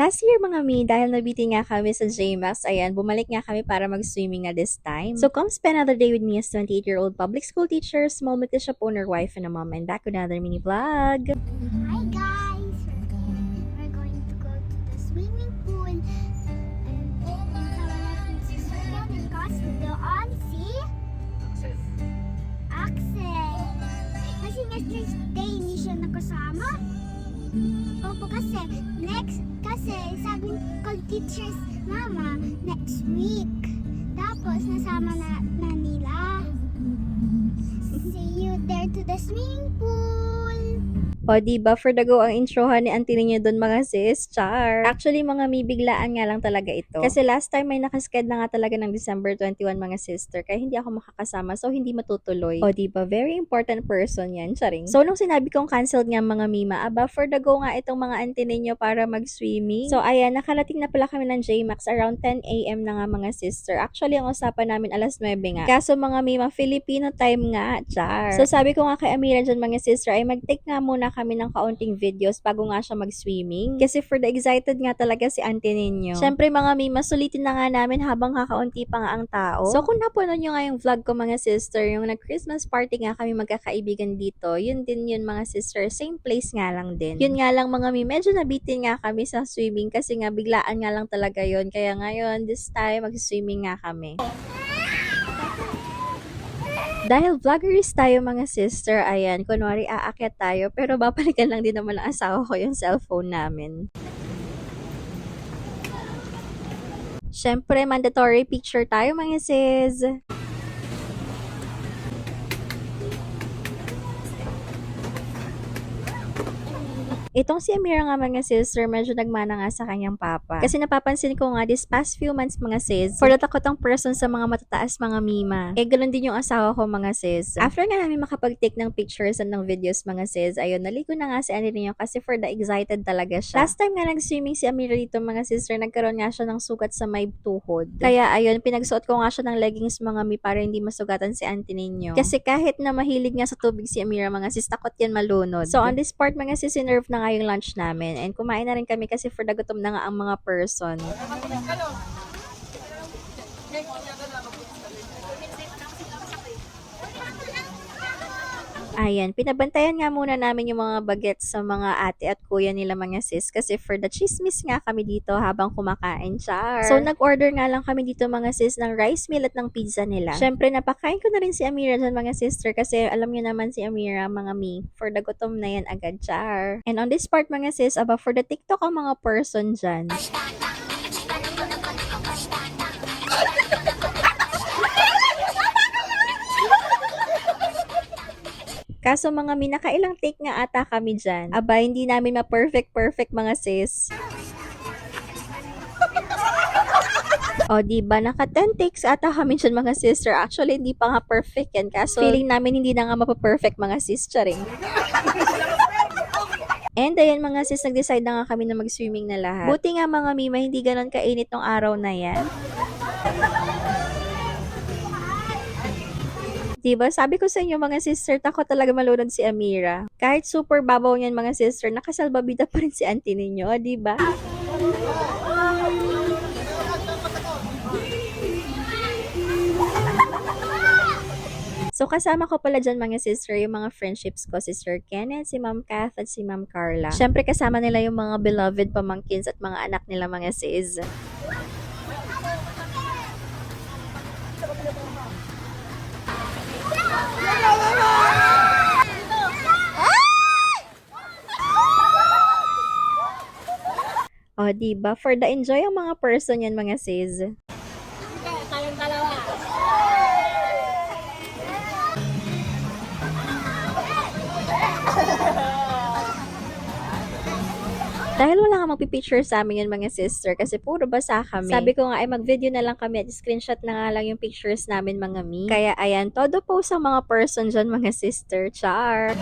Last year mga mi, dahil nabitin nga kami sa JMAX, ayan, bumalik nga kami para mag-swimming na this time. So come spend another day with me as 28-year-old public school teacher, small shop owner, wife, and a mom, and back with another mini vlog. Hi guys! We're going to go to the swimming pool. And kasama natin si Sonia because doon si Axel. Kasi next day hindi siya nakasama. Opo kasi sabi ko teachers mama next week. Tapos nasama na nila. See you there to the swimming pool. O, diba, for the go ang introhan ni auntie ninyo doon mga sis, char. Actually, mga mi, biglaan nga lang talaga ito. Kasi last time may nakasked na nga talaga ng December 21 mga sister, kaya hindi ako makakasama, so hindi matutuloy. O, diba, very important person yan, charing. So, nung sinabi kong canceled nga mga mima, aba, for the go nga itong mga auntie ninyo para mag-swimming. So, ayan, nakarating na pala kami ng JMAX around 10 AM na nga mga sister. Actually, ang usapan namin alas 9 nga. Kaso mga mima, Filipino time nga, char. So, sabi ko nga kay Amira dyan mga sister, ay mag-take nga muna kami ng kaunting videos bago nga siya mag-swimming. Kasi for the excited nga talaga si auntie ninyo. Siyempre mga mima, sulitin na nga namin habang kakaunti pa nga ang tao. So kung napanood nyo nga yung vlog ko mga sister, yung nag-Christmas party nga kami magkakaibigan dito, yun din yun mga sister, same place nga lang din. Yun nga lang mga mima, medyo nabitin nga kami sa swimming kasi nga biglaan nga lang talaga yun. Kaya ngayon, this time, mag-swimming nga kami. Dahil vloggers tayo mga sister, ayan, kunwari aakyat tayo, pero babalikan lang din naman ang asawa ko yung cellphone namin. Syempre, mandatory picture tayo mga sis. Itong si Amira nga mga sister, medyo nagmana nga sa kanyang papa. Kasi napapansin ko nga this past few months mga sis, for the takotang person sa mga matataas mga mima. Ganun din yung asawa ko mga sis. After nga namin makapag-take ng pictures and ng videos mga sis, ayun, naligo na nga si Annie niyo kasi for the excited talaga siya. Last time nga nag-swimming si Amira dito mga sister, nagkaroon nga siya ng sugat sa may tuhod. Kaya ayun, pinagsuot ko nga siya ng leggings mga mi para hindi masugatan si auntie ninyo. Kasi kahit na mahilig nga sa tubig si Amira mga sis, takot yan malunod. So on this part mga sis, sinerve na nga yung lunch namin. And kumain na rin kami kasi for the gutom na nga ang mga person. Ayan, pinabantayan nga muna namin yung mga bagets sa mga ate at kuya nila mga sis kasi for the chismis nga kami dito habang kumakain, char. So nag-order nga lang kami dito mga sis ng rice meal at ng pizza nila. Syempre napakain ko na rin si Amira dyan mga sister kasi alam niyo naman si Amira mga mi, for the gutom na yan agad, char. And on this part mga sis, aba for the TikTok ang mga person dyan. Kaso mga mi, nakailang take nga ata kami dyan. Aba, hindi namin ma-perfect mga sis. O, diba? Naka 10 takes ata kami dyan mga sister. Actually, hindi pa nga perfect yan. Kaso, feeling namin hindi na nga mapaperfect mga sis. Charing. And ayan mga sis, nag-decide na nga kami na mag-swimming na lahat. Buti nga mga mima, hindi ganon kainit nung araw na yan. Diba? Sabi ko sa inyo mga sister, takot talaga malunod si Amira. Kahit super babaw niyan mga sister, nakasalbabida pa rin si auntie ninyo, diba? So kasama ko pala dyan mga sister, yung mga friendships ko, si Sir Kenneth, si Ma'am Kath, at si Ma'am Carla. Syempre kasama nila yung mga beloved pamangkins at mga anak nila mga sis. O, diba? For the enjoy ang mga person yan, mga sis. Tayong dalawa. Dahil wala nga magpipicture sa amin yun, mga sister, kasi puro basa kami. Sabi ko nga, ay mag-video na lang kami at screenshot na nga lang yung pictures namin, mga mi. Kaya, ayan, todo post ang mga person dyan, mga sister. Char!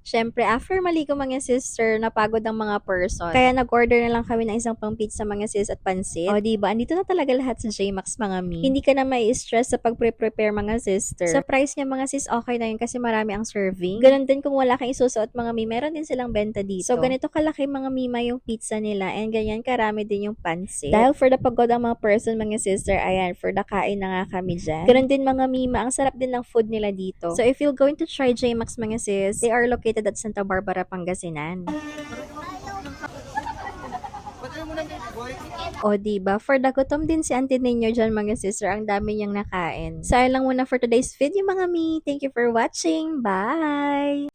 Syempre, after maligo mga sister, napagod ang mga person. Kaya nag-order na lang kami ng isang pang pizza mga sis at pansit. O diba, andito na talaga lahat sa JMax mga mi. Hindi ka na may stress sa pag-prepare mga sister. Sa price niya mga sis, okay na yun kasi marami ang serving. Ganun din kung wala kang isusuot mga mi, meron din silang benta dito. So ganito kalaki mga mima yung pizza nila and ganyan karami din yung pansit. Dahil for the pagod ang mga person mga sister, ayan, for the kain na nga kami dyan. Ganun din mga mima, ang sarap din ng food nila dito. So if you're going to try JMax mga sis, they are located at Santa Barbara, Pangasinan. O diba, for the gutom din si auntie ninyo dyan mga sister, ang dami niyang nakain. So ayun lang muna for today's video mga mi. Thank you for watching. Bye!